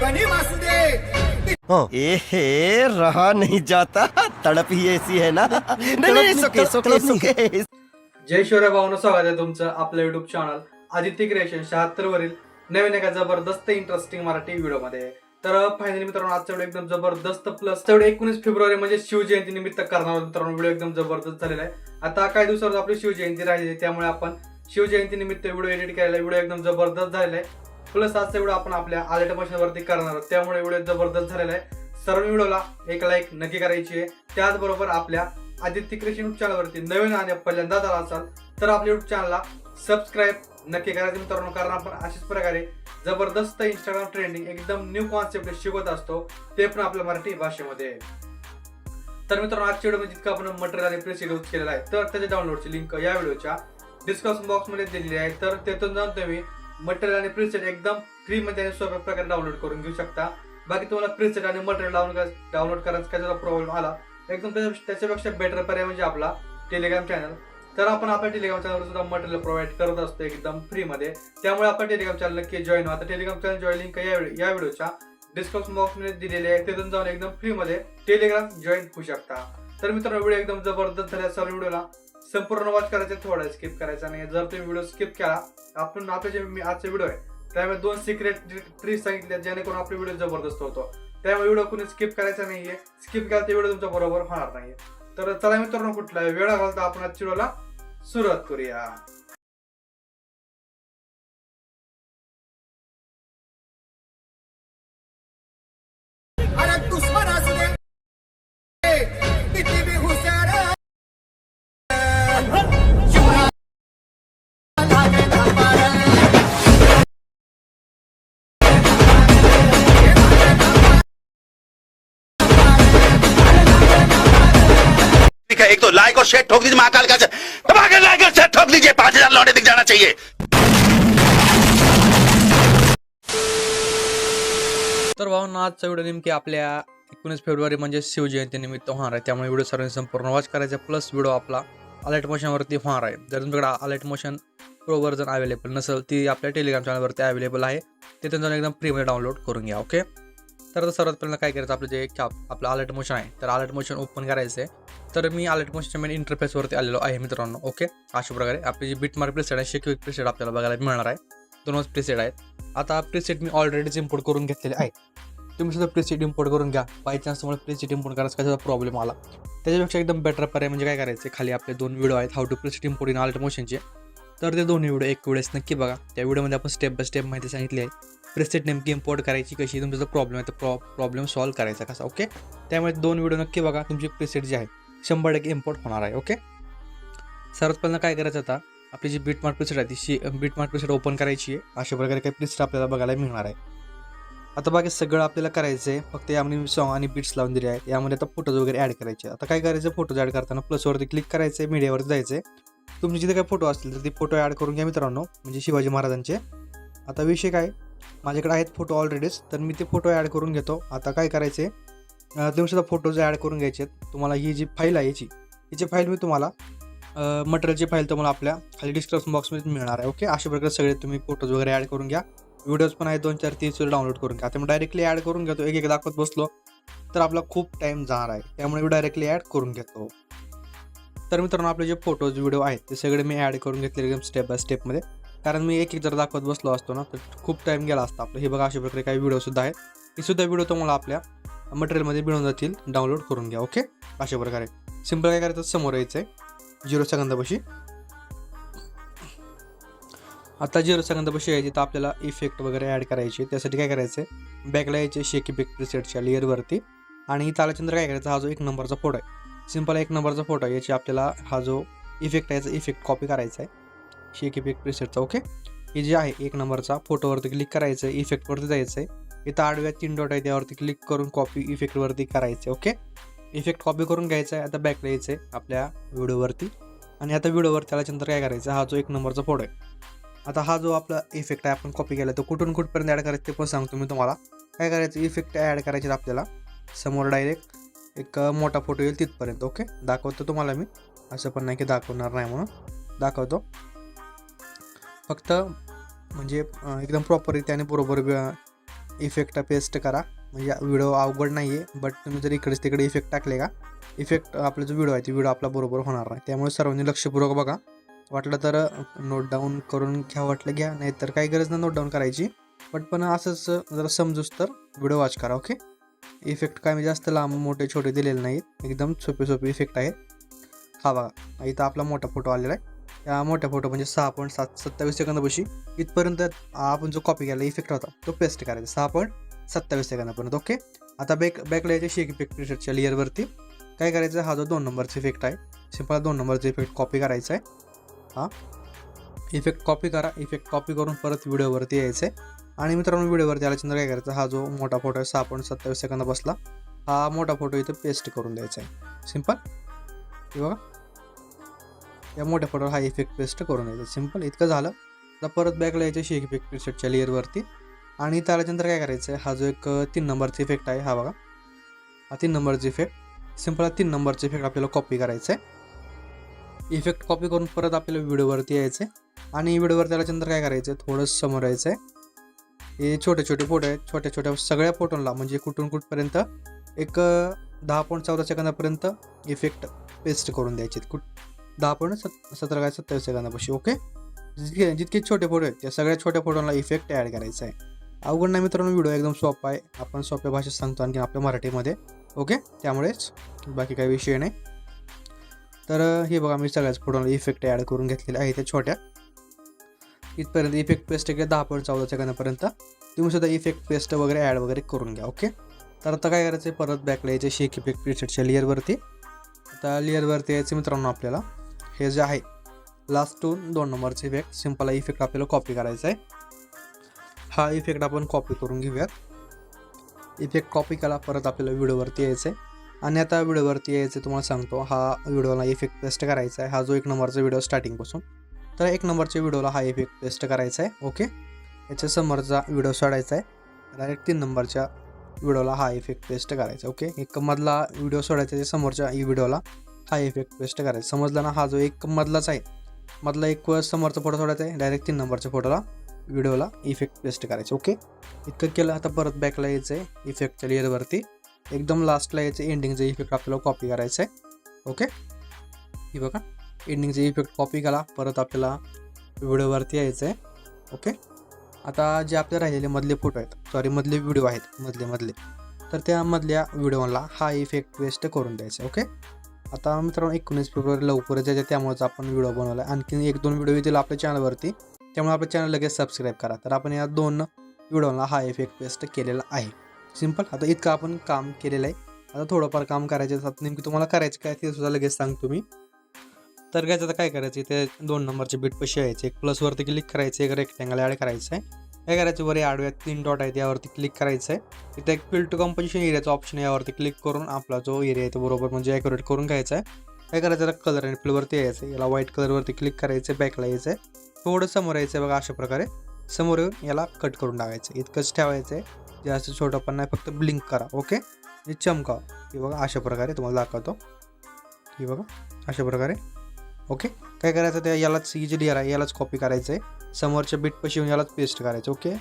बनी वासुदेव। ए हे रहा नहीं जाता, तड़प ही ऐसी है ना। नहीं, सुके सुके सुके। जय शिवराय भावना, स्वागत आहे तुमचं आपलं युट्यूब चॅनल आदित्य क्रिएशन 76 वरील नवीन एका जबरदस्त इंटरेस्टिंग मराठी व्हिडिओ मध्ये। तर फायनली मित्रांनो, आजचा व्हिडिओ एकदम जबरदस्त प्लस 19 फेब्रुवारी म्हणजे शिवजयंती निमित्त करणार मित्रांनो व्हिडिओ एकदम जबरदस्त झालेला आहे। आता काही दिवसावर आपली शिवजयंती राहिली, त्यामुळे आपण शिवजयंती निमित्त व्हिडिओ एडिट केलेला, व्हिडिओ एकदम जबरदस्त झालेला आहे। प्लस आजचा व्हिडिओ आपण आपल्या अलर्ट मशीन वरती करणार आहोत, त्यामुळे व्हिडिओ जबरदस्त झालेला आहे। सर्व व्हिडिओला एक लाईक नक्की करायची आहे। त्याचबरोबर आपल्या आदित्य क्रिएशन चॅनल वरती नवीन आणि पहिल्यांदा आला असाल तर आपल्या युट्यूब चॅनलला सबस्क्राईब नक्की करायचं मित्रांनो, कारण आपण अशाच प्रकारे जबरदस्त इंस्टाग्राम ट्रेंडिंग एकदम न्यू कॉन्सेप्ट शिकवत असतो, ते पण आपल्या मराठी भाषेमध्ये। तर मित्रांनो, आजच्या व्हिडिओमध्ये जितकं आपण मटेरियल आणि प्रेस यूज केलेला आहे, तर त्याच्या डाउनलोडची लिंक या व्हिडिओच्या डिस्क्रिप्शन बॉक्स मध्ये दिलेली आहे। तर तिथून जाऊन तुम्ही मटेरियल आणि प्रीसेट एकदम फ्री मध्ये आणि सोप्या प्रकारे डाउनलोड करून घेऊ शकता। बाकी तुम्हाला प्रीसेट आणि मटेरियल डाउनलोड करायचा काय प्रॉब्लेम आला, एकदम त्याच्यापेक्षा बेटर पर्याय म्हणजे आपला टेलिग्राम चॅनल। तर आपण आपल्या टेलिग्राम चॅनलवर सुद्धा मटेरियल प्रोव्हाइड करत असतो एकदम फ्री मध्ये, त्यामुळे आपण टेलिग्राम चॅनल नक्की जॉईन व्हा। आता टेलिग्राम चॅनल जॉईन लिंक या व्हिडिओच्या डिस्क्रिप्शन बॉक्स मध्ये दिलेली आहे, तिथून जाऊन एकदम फ्री मध्ये टेलिग्राम जॉईन होऊ शकता। तर मित्रांनो, व्हिडिओ एकदम जबरदस्त झाला, सर्व व्हिडिओला संपूर्ण वॉच करायचं, थोडा स्किप करायचा नाही। जर तुम्ही व्हिडिओ स्किप केला, आपण आपले जे आजचे व्हिडिओ आहे त्यामुळे 2 सिक्रेट ट्रिक्स सांगितले जेणेकरून आपले व्हिडिओ जबरदस्त होतो, त्यामुळे व्हिडिओ कोणी स्किप करायचा नाहीये। स्किप केला तर व्हिडिओ तुमच्या बरोबर होणार नाहीये। तर चला मित्रांनो, कुठला वेळ घालता आपण आजच्या व्हिडिओला सुरुवात करूया। अरे दुश्मन असले किती बी हुशार शिवराय लागे धापार। एक तो लाइक और शेयर ठोक दीजिए, महाकाल का धमाके लाइक और शेयर ठोक दीजिए, 5000 लौटे दिख जाना चाहिए। तर भावना, आजचा व्हिडिओ नेमकी आपल्या 19 फेब्रुवारी म्हणजे शिवजयंती निमित्त होणार आहे, त्यामुळे व्हिडिओ सर्वांनी संपूर्ण वॉच करायचा। प्लस व्हिडिओ आपला अलर्ट मोशन वरती होणार आहे। जर तुमच्याकडे alert motion pro version available नसेल, ती आपल्या टेलिग्राम चॅनलवरती अवेलेबल आहे, तिथून जाऊन एकदम फ्रीमध्ये डाउनलोड करून घ्या। ओके, तर सर्वात पहिल्यांदा काय करायचं, आपलं जे आपलं अलर्ट मोशन आहे, तर अलर्ट मोशन ओपन करायचं आहे। तर मी अलर्ट मोशनच्या मेन इंटरफेसवरती आलेलो आहे मित्रांनो। ओके, अशा प्रकारे आपली जी बिटमार्क प्रीसेट आहे, क्विक प्रीसेट आपल्याला बघायला मिळणार आहे। 2 प्रीसेट आहेत। आता प्रीसेट मी ऑलरेडीच इम्पोर्ट करून घेतलेले आहे, तुम्ही सुद्धा प्रीसेट इम्पोर्ट करून घ्या। बाय चान्स तुम्हाला प्रीसेट इम्पोर्ट करायचा कशाचा प्रॉब्लेम आला, त्याच्यापेक्षा एकदम बेटर पर्याय म्हणजे काय करायचं, खाली आपले 2 व्हिडिओ आहेत how to preset import in Alight मोशनचे, तर ते दोन्ही व्हिडिओ एक वेळेस नक्की बघा। त्या व्हिडिओमध्ये आपण स्टेप बाय स्टेप माहिती सांगितली आहे, प्रीसेट नेमकी इम्पोर्ट करायची कशी, तुमचा जो प्रॉब्लेम आहे तो प्रॉब्लेम सॉल्व्ह करायचा कसा। ओके, त्यामुळे 2 व्हिडिओ नक्की बघा, तुमची प्रीसेट जी आहे 100% इम्पोर्ट होणार आहे। ओके, सर्वात पहिल्यांदा काय करायचं, आता आपली जी बिटमार्क प्रीसेट आहे ती बिटमार्क प्रीसेट ओपन करायची आहे। अशा प्रकारे काही प्रीसेट आपल्याला बघायला मिळणार आहे। आता बाकी सगळं आपल्याला करायचं आहे, फक्त यामध्ये सॉंग आणि बीट्स लावून दिले आहेत, यामध्ये आता फोटोज वगैरे ॲड करायचे। आता काय करायचं, फोटोज ॲड करताना प्लसवरती क्लिक करायचं आहे, मीडियावरती जायचं आहे। तुमचे जिथे काही फोटो असतील तर ते फोटो ॲड करून घ्या मित्रांनो, म्हणजे शिवाजी महाराजांचे। आता विषय काय, माझ्याकडे आहेत फोटो ऑलरेडीच, तर मी ते फोटो ॲड करून घेतो। आता काय करायचं आहे, तुम्ही सुद्धा फोटोज ॲड करून घ्यायचे आहेत। तुम्हाला ही जी फाईल आहे याची फाईल मी तुम्हाला मटेरियलची फाईल तुम्हाला आपल्या खाली डिस्क्रिप्शन बॉक्समध्ये मिळणार आहे। ओके, अशा प्रकारे सगळे तुम्ही फोटोज वगैरे ॲड करून घ्या। व्हिडिओज पण आहेत 2 4 3 डाउनलोड करून घ्या। आता मी डायरेक्टली ॲड करून घेतो, एक दाखवत बसलो तर आपला खूप टाईम जाणार आहे, त्यामुळे मी डायरेक्टली ॲड करून घेतो। तर मित्रांनो, आपले जे फोटोज व्हिडिओ आहेत ते सगळे मी ॲड करून घेतले एकदम स्टेप बाय स्टेपमध्ये, कारण मी एक जर दाखवत बसलो असतो ना तर खूप टाईम गेला असता आपलं। हे बघा, अशा प्रकारे काही व्हिडिओसुद्धा आहेत, हे सुद्धा व्हिडिओ तुम्हाला आपल्या मटेरियलमध्ये मिळून जातील, डाउनलोड करून घ्या। ओके, अशा प्रकारे सिम्पल काय करायचं, समोर यायचं आहे 0 सेकंदापाशी। आता 0 सेकंदापाशी यायची, तर आपल्याला इफेक्ट वगैरे ॲड करायचे, त्यासाठी काय करायचं आहे, बॅकला यायचे शेक इफेक्ट प्रीसेटच्या लेअरवरती, आणि इथं आल्यानंतर काय करायचं, हा जो 1 नंबरचा फोटो आहे, सिम्पल 1 नंबरचा फोटो आहे, याची आपल्याला हा जो इफेक्ट आहे याचा इफेक्ट कॉपी करायचा आहे, शेक इफेक्ट प्रीसेटचा। ओके, हे जे आहे 1 नंबरचा फोटोवरती क्लिक करायचं आहे, इफेक्टवरती जायचं आहे, इथं आडव्या 3 डॉट आहे त्यावरती क्लिक करून कॉपी इफेक्टवरती करायचं आहे। ओके, इफेक्ट कॉपी करून घ्यायचा आहे। आता बॅकला यायचं आहे आपल्या व्हिडिओवरती, आणि आता व्हिडिओवरती आल्यानंतर काय करायचं, हा जो 1 नंबरचा फोटो आहे, आता हा जो आपला इफेक्ट आहे आपण कॉपी केला, तो कुठून कुठपर्यंत ॲड करायचं ते पण सांगतो मी तुम्हाला। काय करायचं, इफेक्ट ॲड करायचे आपल्याला समोर डायरेक्ट एक मोठा फोटो येईल तिथपर्यंत। ओके, दाखवतो तुम्हाला मी, असं पण नाही की दाखवणार नाही म्हणून, दाखवतो फक्त, म्हणजे एकदम प्रॉपर त्याने बरोबर इफेक्ट पेस्ट करा. म्हणजे व्हिडिओ अवघड नाही आहे, बट तुम्ही जर इकडेच तिकडे इफेक्ट टाकले का इफेक्ट आपला जो व्हिडिओ आहे तो व्हिडिओ आपला बरोबर होणार नाही. त्यामुळे सर्वांनी लक्षपूर्वक बघा. वाटलं तर नोट डाऊन करून घ्या, वाटलं घ्या, नाही तर काही गरज नाही नोट डाऊन करायची. पण असंच जरा समजूच तर व्हिडिओ वॉच करा. ओके. इफेक्ट काय म्हणजे जास्त लांब मोठे छोटे दिलेले नाहीत, एकदम सोपे इफेक्ट आहेत. हा बघा, इथं आपला मोठा फोटो आलेला आहे. या मोठ्या फोटो म्हणजे 6.27 सेकंदापाशी इथपर्यंत आपण जो कॉपी केला इफेक्ट होता तो पेस्ट करायचा 6.27 सेकंदापर्यंत. ओके. आता बॅकला यायचे शेक इफेक्ट प्रीसेटच्या लेअरवरती काय करायचं, हा जो 2 नंबरचा इफेक्ट आहे सिंपल 2 नंबरचा इफेक्ट कॉपी करायचा आहे. हा इफेक्ट कॉपी करा. इफेक्ट कॉपी करून परत व्हिडिओवरती यायचं आहे. आणि मित्रांनो व्हिडिओवरती आल्याच्यानंतर काय करायचं, हा जो मोठा फोटो आहे 6.27 सेकंदा बसला हा मोठा फोटो इथं पेस्ट करून द्यायचा आहे. सिंपल. हे बघा, या मोठ्या फोटोवर हा इफेक्ट पेस्ट करून द्यायचा. सिंपल. इतकं झालं. आता परत बॅकला यायचं शेक इफेक्ट प्रीसेटच्या लेअरवरती आणि त्याच्यानंतर काय करायचं आहे, हा जो एक 3 नंबरचा इफेक्ट आहे हा बघा, हा 3 नंबरचा इफेक्ट सिंपल 3 नंबरचा इफेक्ट आपल्याला कॉपी करायचा आहे. इफेक्ट कॉपी करून परत आपल्याला व्हिडिओवरती यायचं आहे. आणि व्हिडिओवरती आल्याच्यानंतर काय करायचं आहे, थोडंसं समोर यायचं आहे. हे छोटे फोटो आहेत, छोट्या सगळ्या फोटोंना म्हणजे कुठपर्यंत एक 10.14 सेकंदापर्यंत इफेक्ट पेस्ट करून द्यायचे. 10.27 सेकंदापाशी. ओके. जितके छोटे फोटो आहेत त्या सगळ्या छोट्या फोटोंना इफेक्ट ॲड करायचा आहे. अवघड नाही मित्रांनो, व्हिडिओ एकदम सोपा आहे. आपण सोप्या भाषेत सांगतो आणखी आपल्या मराठीमध्ये. ओके. त्यामुळेच बाकी काही विषय नाही. तर हे बघा, मी सगळ्याच फोटोला इफेक्ट ॲड करून घेतलेले आहे त्या छोट्या. इथपर्यंत इफेक्ट पेस्ट केलं 10.14 सेकंदापर्यंत. तुम्ही सुद्धा इफेक्ट पेस्ट वगैरे ॲड वगैरे करून घ्या. ओके. तर आता काय करायचं आहे, परत बॅकला यायचे शेक इफेक्ट प्रीसेटच्या लेअरवरती. आता लेअरवरती यायचं मित्रांनो आपल्याला हे जे आहे लास्ट 2 नंबरचे इफेक्ट सिंपल इफेक्ट आपल्याला कॉपी करायचा आहे. हा इफेक्ट आपण कॉपी करून घेऊयात. इफेक्ट कॉपी केला परत आपल्याला व्हिडिओवरती यायचं आहे. आणि आता व्हिडिओवरती यायचं तुम्हाला सांगतो, हा व्हिडिओला इफेक्ट पेस्ट करायचा आहे. हा जो 1 नंबरचा व्हिडिओ स्टार्टिंगपासून तर 1 नंबरच्या व्हिडिओला हा इफेक्ट पेस्ट करायचा आहे. ओके. याच्या समोरचा व्हिडिओ सोडायचा आहे. डायरेक्ट 3 नंबरच्या व्हिडिओला हा इफेक्ट पेस्ट करायचा. ओके. एक मधला व्हिडिओ सोडायचा आहे, समोरच्या व्हिडिओला हा इफेक्ट पेस्ट करायचा. समजला ना. हा जो एक मधलाच आहे, मधला एक समोरचा फोटो सोडायचा आहे, डायरेक्ट 3 नंबरच्या फोटोला व्हिडिओला इफेक्ट पेस्ट करायचं. ओके. इतकं केलं. आता परत बॅकला यायचं आहे इफेक्टच्या लेअरवरती. एकदम लास्टला यायचं एंडिंगचं इफेक्ट आपल्याला कॉपी करायचं आहे. ओके. हे बघा, एंडिंगचं इफेक्ट कॉपी केला परत आपल्याला व्हिडिओवरती यायचं आहे. ओके. आता जे आपले राहिलेले मधले फोटो आहेत मधले व्हिडिओ आहेत मधले तर त्या मधल्या व्हिडिओला हा इफेक्ट पेस्ट करून द्यायचा. ओके. आता मित्रांनो 19 फेब्रुवारी लवकरच यायचं, त्यामुळेच आपण व्हिडिओ बनवला. आणखी 1-2 व्हिडिओ येतील आपल्या चॅनलवरती, त्यामुळे आपल्या चॅनल लगेच सबस्क्राईब करा. तर आपण या 2 व्हिडिओला हा इफेक्ट पेस्ट केलेला आहे. सिंपल. आता इतकं आपण काम केलेलं आहे. आता थोडंफार काम करायचं आहे. नेमकी तुम्हाला करायचं काय ते सुद्धा लगेच सांगतो मी. तर काय आता काय करायचं, ते 2 नंबरचे बीट पशी यायचे, एक प्लसवरती क्लिक करायचं, एक रेक्टँगल ॲड करायचं आहे. काय करायचं, वर आडव्या 3 डॉट आहेत यावरती क्लिक करायचं आहे. इथे एक फिल टू कंपोजिशन एरियाचा ऑप्शन यावरती क्लिक करून आपला जो एरिया आहे तो बरोबर म्हणजे ॲक्युरेट करून घ्यायचा आहे. काय करायचं, त्याला कलर आणि फिलवरती यायचं, याला व्हाईट कलरवरती क्लिक करायचं, बॅकला यायचं आहे, थोडं समोर यायचं आहे बघा, अशा प्रकारे समोर येऊन याला कट करून टाकायचं. इतकंच ठेवायचं आहे, जास्त छोटं पण नाही, फक्त ब्लिंक करा. ओके. हे चमकाव. हे बघा अशा प्रकारे तुम्हाला दाखवतो. हे बघा अशा प्रकारे. ओके. काय करायचं, त्या यालाच ही जी लेअर आहे यालाच कॉपी करायचं आहे, समोरच्या बीटपाशी येऊन यालाच पेस्ट करायचं. ओके.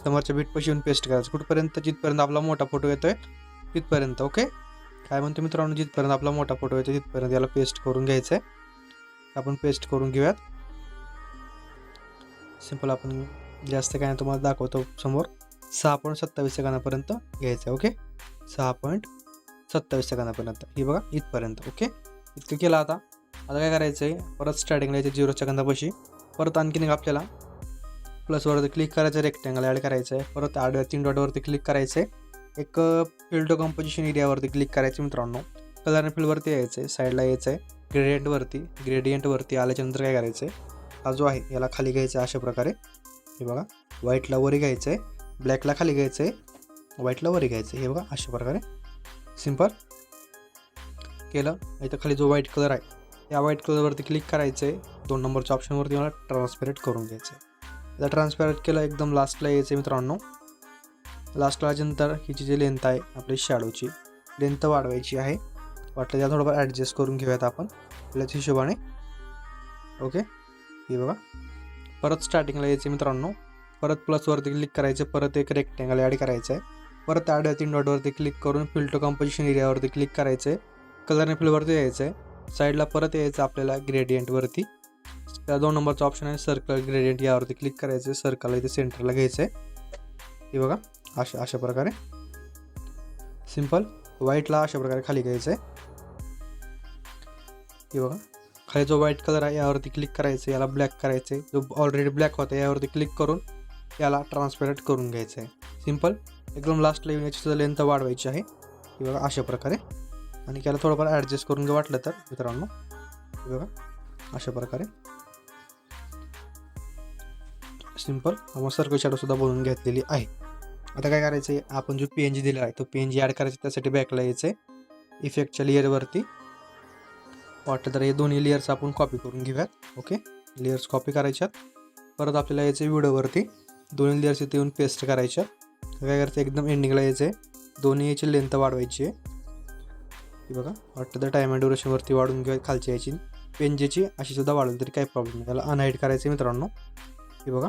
समोरच्या बीटपाशी येऊन पेस्ट करायचं कुठपर्यंत, जिथपर्यंत आपला मोठा फोटो येतोय तिथपर्यंत. ओके. काय म्हणतो मित्रांनो, जिथपर्यंत आपला मोठा फोटो येतो तिथपर्यंत याला पेस्ट करून घ्यायचं आहे. आपण पेस्ट करून घेऊयात. सिंपल. आपण जास्त काय तुम्हाला दाखवतो समोर 6.27 सेकंदापर्यंत घ्यायचं आहे. ओके. 6.27 सेकंदापर्यंत. हे बघा इथपर्यंत. ओके. इतकं केलं. आता काय करायचं आहे, परत स्टार्टिंगला यायचं 0 सेकंदापाशी, परत आणखीन एक आपल्याला प्लसवरती क्लिक करायचं, रेक्टँगल ॲड करायचं आहे, परत आडव्या 3 डॉटवरती क्लिक करायचं आहे, एक फिल टू कंपोजिशन एरियावरती क्लिक करायचं मित्रांनो, कलर आणि फिलवरती यायचं आहे, साईडला यायचं आहे, ग्रेडियंटवरती आल्याच्यानंतर काय करायचं आहे, हा जो आहे याला खाली घ्यायचं आहे अशा प्रकारे. हे बघा व्हाईटला वरी घ्यायचं आहे, ब्लॅकला खाली घ्यायचं आहे, व्हाईटला वरी घ्यायचं आहे. हे बघा अशा प्रकारे सिंपल केलं. इथं खाली जो व्हाईट कलर आहे या व्हाईट कलरवरती क्लिक करायचं आहे, 2 नंबरच्या ऑप्शनवरती मला ट्रान्सपेरेंट करून घ्यायचं आहे. आता ट्रान्सपेरेंट केलं, एकदम लास्टला यायचं आहे मित्रांनो. लास्टला नंतर हिची जी लेंथ आहे आपली शॅडोची लेंथ वाढवायची आहे, वाटलं त्या थोडंफार ॲडजस्ट करून घेऊयात आपण आपल्याच हिशोबाने. ओके. हे बघा परत स्टार्टिंगला यायचं मित्रांनो, परत प्लसवरती क्लिक करायचं, परत एक रेक्टँगल ॲड करायचं आहे. परत आडव्या 3 डॉटवरती क्लिक करून फिल टू कंपोजिशन एरियावरती क्लिक करायचं आहे. कलर आणि फिलवरती यायचं आहे. साईडला परत यायचं आपल्याला ग्रेडियंटवरती. त्या 2 नंबरचा ऑप्शन आहे सर्कल ग्रेडियंट, यावरती क्लिक करायचं आहे. सर्कलला इथे सेंटरला घ्यायचं आहे. हे बघा अशा प्रकारे सिंपल. व्हाईटला अशा प्रकारे खाली घ्यायचं आहे. हे बघा खाली जो व्हाईट कलर आहे यावरती क्लिक करायचं, याला ब्लॅक करायचं आहे. जो ऑलरेडी ब्लॅक होता यावरती क्लिक करून याला ट्रान्सपेरंट करून घ्यायचं आहे. सिंपल. एकदम लास्टला येऊन याची सुद्धा लेंथ वाढवायची आहे. हे बघा अशा प्रकारे. आणि याला थोडंफार ॲडजस्ट करून जर वाटलं तर मित्रांनो हे बघा अशा प्रकारे सिंपल आपण सर्कल शॅडो सुद्धा बनवून घेतलेली आहे. आता काय करायचं आहे, आपण जो PNG दिला आहे तो PNG ॲड करायचा. त्यासाठी बॅकला यायचं आहे, इफेक्टच्या लेअरवरती. वाटलं तर हे दोन्ही लेयर्स आपण कॉपी करून घेऊयात. ओके, लेयर्स कॉपी करायच्यात. परत आपल्याला यायचं व्हिडिओवरती, दोन्ही लेयर्स इथे येऊन पेस्ट करायच्या. काय करायचं, एकदम एंडिंगला यायचं आहे, दोन्ही याची लेंथ वाढवायची आहे. हे बघा वाटतं तर टाईम अँड ड्युरेशनवरती वाढून घेऊया. खालची याची पेंजेची अशी सुद्धा वाढवली तरी काही प्रॉब्लेम नाही. त्याला अनहाईड करायचं आहे मित्रांनो. हे बघा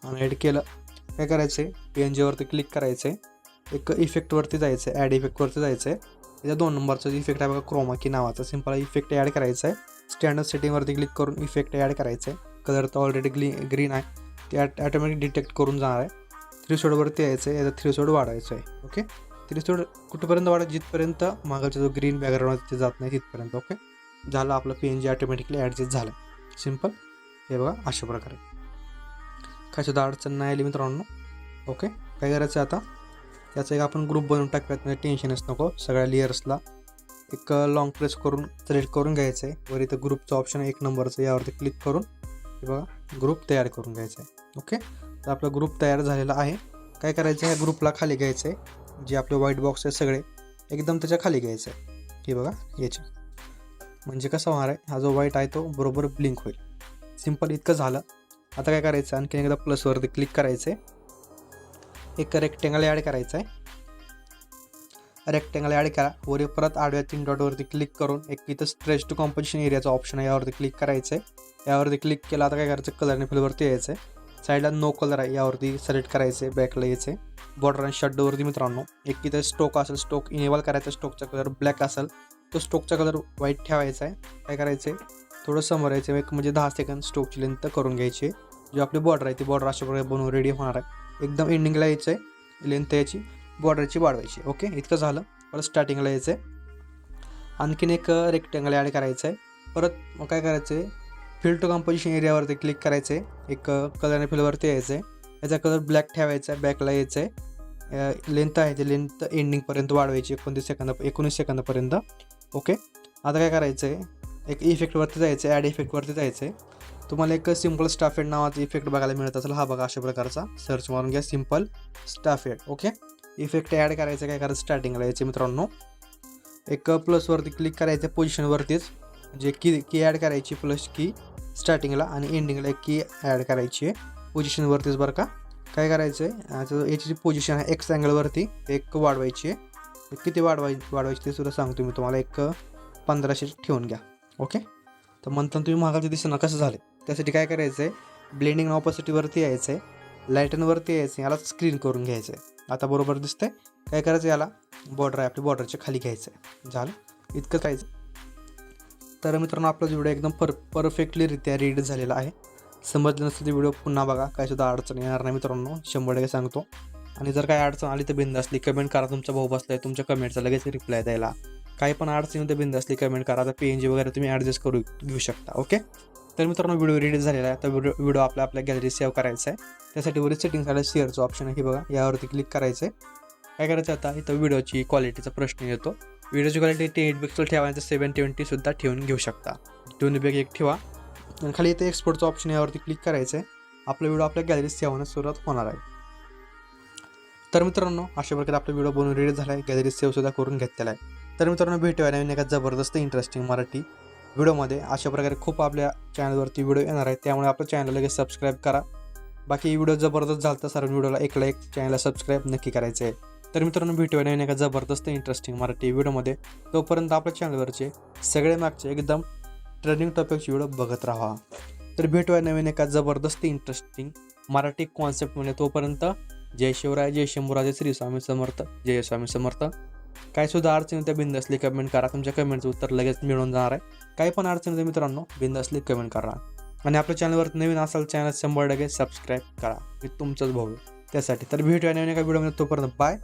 अनहाईड केलं. काय करायचं आहे, PNGवरती क्लिक करायचं आहे, एक इफेक्टवरती जायचं आहे, ॲड इफेक्टवरती जायचं आहे. त्याच्या 2 नंबरचा इफेक्ट आहे बघा क्रोमा की नावाचा, सिंपल इफेक्ट ॲड करायचा आहे. स्टँडर्ड सेटिंगवरती क्लिक करून इफेक्ट ॲड करायचं आहे. कलर तर ऑलरेडी ग्रीन आहे, ते ॲटोमॅटिक डिटेक्ट करून जाणार आहे. थ्रीसोडवरती यायचं आहे, याचा थ्रीसोड वाढवायचं आहे. ओके, थ्रीसोड कुठेपर्यंत वाढायचं, जिथपर्यंत मागाचा जो ग्रीन बॅकग्राऊंड तिथे जात नाही तिथपर्यंत. ओके, झालं आपलं PNG ऑटोमॅटिकली ॲडजस्ट झालं. सिंपल. हे बघा अशा प्रकारे काय सुद्धा अडचण नाही आली मित्रांनो. ओके, काय करायचं आता, त्याचा एक आपण ग्रुप बनवून टाकूयात, म्हणजे टेन्शनच नको. सगळ्या लेयर्सला एक लॉंग प्रेस करून सिलेक्ट करून घ्यायचं आहे. वर इथं ग्रुपचं ऑप्शन आहे 1 नंबरचं, यावरती क्लिक करून हे बघा ग्रुप तयार करून घ्यायचा आहे. ओके, तर आपला ग्रुप तयार झालेला आहे. काय करायचं आहे, ह्या ग्रुपला खाली घ्यायचं आहे. जे आपले व्हाईट बॉक्स आहे सगळे एकदम त्याच्या खाली घ्यायचं आहे. हे बघा याच्या, म्हणजे कसं होणार आहे, हा जो व्हाईट आहे तो बरोबर ब्लिंक होईल. सिंपल. इतकं झालं. आता काय करायचं, आणखी एकदा प्लसवरती क्लिक करायचं आहे, एक रेक्टँगल ॲड करायचं आहे. रेक्टँगल ॲड करा. वर परत आडव्या 3 डॉटवरती क्लिक करून एक इथं स्ट्रेच टू कॉम्पोजिशन एरियाचा ऑप्शन आहे, यावरती क्लिक करायचं आहे. यावरती क्लिक केलं. आता काय करायचं, कलर आणि फिलवरती यायचं आहे. साईडला नो कलर आहे, यावरती सिलेक्ट करायचं आहे, बॅकला यायचं आहे. बॉर्डर आणि शॅडोवरती मित्रांनो एक इथं स्टोक असेल, स्टोक इनेबल करायचा. स्टोकचा कलर ब्लॅक असेल, तो स्टोकचा कलर व्हाईट ठेवायचा आहे. काय करायचं आहे, थोडं समोर यायचं, एक म्हणजे 10 सेकंद स्टोकची लेंथ करून घ्यायची आहे. जो आपली बॉर्डर आहे ती बॉर्डर अशा प्रकारे बनवून रेडी होणार आहे. एकदम एंडिंगला यायचं आहे, लेंथ याची बॉर्डरची वाढवायची. ओके, इतकं झालं. परत स्टार्टिंगला यायचं आहे, आणखीन एक रेक्टँगल ॲड करायचं आहे. परत मग काय करायचं आहे, फिल टू कंपोजिशन एरियावरती क्लिक करायचं आहे, एक कलर आणि फिलवरती यायचं आहे. याचा कलर ब्लॅक ठेवायचा आहे, बॅकला यायचं आहे. लेंथ आहे ती लेंथ एंडिंगपर्यंत वाढवायची, 19 सेकंदापर्यंत. ओके, आता काय करायचं आहे, एक इफेक्टवरती जायचं आहे, ॲड इफेक्टवरती जायचं आहे. तुम्हाला एक सिम्पल स्टाफ एड नावाचा इफेक्ट बघायला मिळत असेल. हा बघा अशा प्रकारचा, सर्च मारून घ्या simple stuff add. Okay, effect add करायचं. काय करायचं, स्टार्टिंगला यायचं मित्रांनो, एक प्लसवरती क्लिक करायचं पोझिशनवरतीच, म्हणजे की ॲड करायची, प्लस की स्टार्टिंगला आणि एंडिंगला एक की ॲड करायची आहे पोझिशनवरतीच बरं का. काय करायचं आहे, याची जी पोझिशन आहे एक्स अँगलवरती एक वाढवायची आहे. किती वाढवायची ते सुद्धा सांगतो मी तुम्हाला, एक 1500 ठेवून घ्या. ओके, तर म्हणताना तुम्ही मागाचं दिसणं कसं झालं, त्यासाठी काय करायचं आहे, ब्लेंडिंग ऑपोसिटीवरती यायचं आहे, लाईटनवरती यायचं, याला स्क्रीन करून घ्यायचं आहे. आता बरोबर दिसतंय. काय करायचं, याला बॉर्डर आहे आपली बॉर्डरच्या खाली घ्यायचं आहे. झालं, इतकं करायचं. तर मित्रांनो आपला व्हिडिओ एकदम परफेक्टलीरित्या रीड झालेला आहे. समजलं नसतं ते व्हिडिओ पुन्हा बघा, काय सुद्धा अडचण येणार नाही मित्रांनो, 100% सांगतो. आणि जर काय अडचण आली तर बिंद असली कमेंट करा. तुमचा भाऊ बसला आहे, तुमच्या कमेंटचा लगेच रिप्लाय द्यायला. काही पण अडचण तर बिंद असली कमेंट करा. आता PNG वगैरे तुम्ही ॲडजस्ट करू घेऊ शकता. ओके, तर मित्रांनो व्हिडिओ रीड झालेला आहे. आता व्हिडिओ आपल्या गॅलरीत सेव्ह करायचा आहे. त्यासाठी वरील सेटिंग्सला शेअरचं ऑप्शन आहे, बघा यावरती क्लिक करायचं आहे. काय करायचं, आता इथं व्हिडिओची क्वालिटीचा प्रश्न येतो. व्हिडिओची क्वालिटी 1080 पिक्सल ठेवायचं, 720 सुद्धा ठेवून घेऊ शकता. दोन्हीपैकी एक ठेवा. आणि खाली इथे एक्सपोर्टचं ऑप्शन यावरती क्लिक करायचं आहे. आपला व्हिडिओ आपल्या गॅलरीत सेव्ह होण्यास सुरुवात होणार आहे. तर मित्रांनो अशा प्रकारे आपला व्हिडिओ बनवून रेडी झाला आहे, गॅलरीत सेव्ह सुद्धा करून घेतलेला आहे. तर मित्रांनो भेटूया नवीन एका जबरदस्त इंटरेस्टिंग मराठी व्हिडिओमध्ये. अशा प्रकारे खूप आपल्या चॅनलवरती व्हिडिओ येणार आहेत, त्यामुळे आपलं चॅनल लगेच सबस्क्राईब करा. बाकी व्हिडिओ जबरदस्त झाला तर सर्व व्हिडिओला एक चॅनलला सबस्क्राईब नक्की करायचं आहे. तर मित्रांनो भेटूया नवीन एका जबरदस्त इंटरेस्टिंग मराठी व्हिडिओमध्ये. तोपर्यंत आपल्या चॅनलवरचे सगळे मागचे एकदम ट्रेंडिंग टॉपिकचे व्हिडिओ बघत राहा. तर भेटूया नवीन एका जबरदस्त इंटरेस्टिंग मराठी कॉन्सेप्टमध्ये. तोपर्यंत जय शिवराय, जय शंभूराजे, श्री स्वामी समर्थ, जय स्वामी समर्थ. काय सुद्धा अडचणी त्या बिंदासली कमेंट करा, तुमच्या कमेंटचं उत्तर लगेच मिळून जाणार आहे. काही पण अडचणी मित्रांनो बिंदासली कमेंट करा. आणि आपल्या चॅनलवर नवीन असाल चॅनल 100% सबस्क्राईब करा, हे तुमचंच भाऊ त्यासाठी. तर भेटूया नवीन एका व्हिडिओमध्ये, तोपर्यंत बाय.